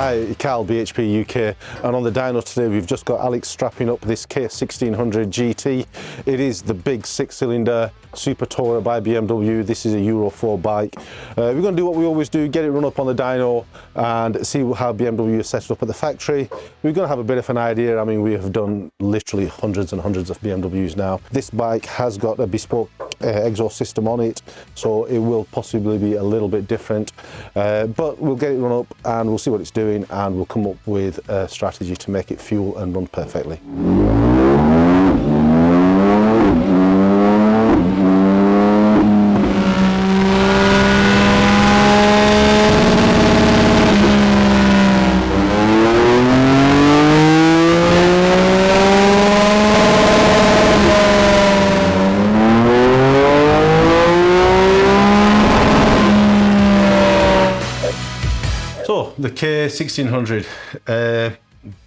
Hi, Cal, BHP UK, and on the dyno today we've just got Alex strapping up this K1600 GT. It is the big 6-cylinder super tourer by BMW. This is a Euro 4 bike. We're going to do what we always do, get it run up on the dyno and see how BMW is set it up at the factory. We're going to have a bit of an idea. I mean, we have done literally hundreds and hundreds of BMWs now. This bike has got a bespoke exhaust system on it, so it will possibly be a little bit different, but we'll get it run up and we'll see what it's doing, and we'll come up with a strategy to make it fuel and run perfectly. So the K1600,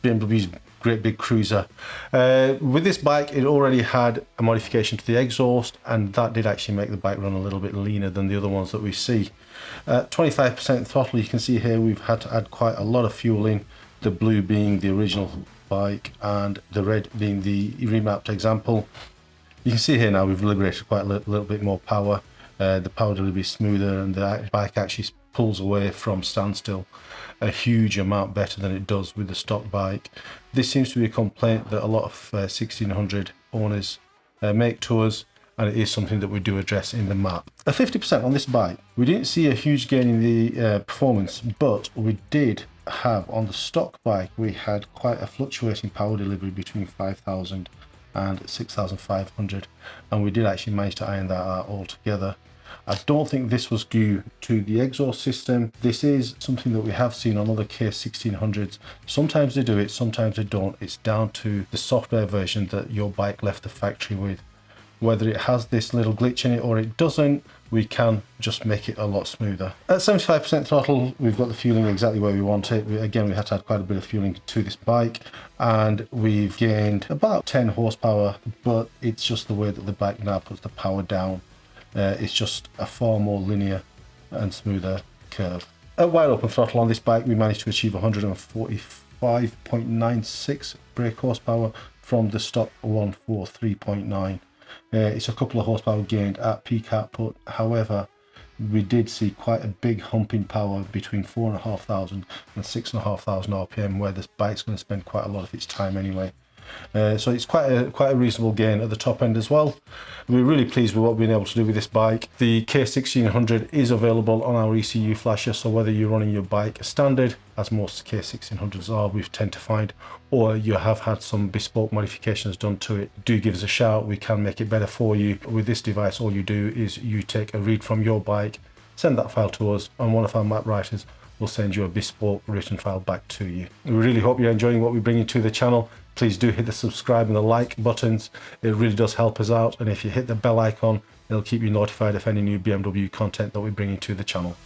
BMW's great big cruiser. With this bike, it already had a modification to the exhaust, and that did actually make the bike run a little bit leaner than the other ones that we see. 25% throttle, you can see here we've had to add quite a lot of fuel in, the blue being the original bike and the red being the remapped example. You can see here now we've liberated quite a little bit more power. The power delivery is smoother, and the bike actually pulls away from standstill a huge amount better than it does with the stock bike. This seems to be a complaint that a lot of 1600 owners make to us, and it is something that we do address in the map. At 50% on this bike, we didn't see a huge gain in the performance, but we did have on the stock bike, we had quite a fluctuating power delivery between 5,000 and 6,500, and we did actually manage to iron that out altogether. I don't think this was due to the exhaust system. This is something that we have seen on other K1600s. Sometimes they do it, sometimes they don't. It's down to the software version that your bike left the factory with. Whether it has this little glitch in it or it doesn't, we can just make it a lot smoother. At 75% throttle, we've got the fueling exactly where we want it. Again, we had to add quite a bit of fueling to this bike, and we've gained about 10 horsepower, but it's just the way that the bike now puts the power down. It's just a far more linear and smoother curve. At wide open throttle on this bike, we managed to achieve 145.96 brake horsepower from the stock 143.9. It's a couple of horsepower gained at peak output. However, we did see quite a big hump in power between 4,500 and 6,500 RPM, where this bike's going to spend quite a lot of its time anyway. So it's quite a reasonable gain at the top end as well. We're really pleased with what we've been able to do with this bike. The K1600 is available on our ECU flasher, so whether you're running your bike standard, as most K1600s are, we tend to find, or you have had some bespoke modifications done to it, do give us a shout. We can make it better for you. With this device, all you do is you take a read from your bike, send that file to us, and one of our map writers will send you a bespoke written file back to you. We really hope you're enjoying what we bring to the channel. Please do hit the subscribe and the like buttons. It really does help us out. And if you hit the bell icon, it'll keep you notified of any new BMW content that we bring into the channel.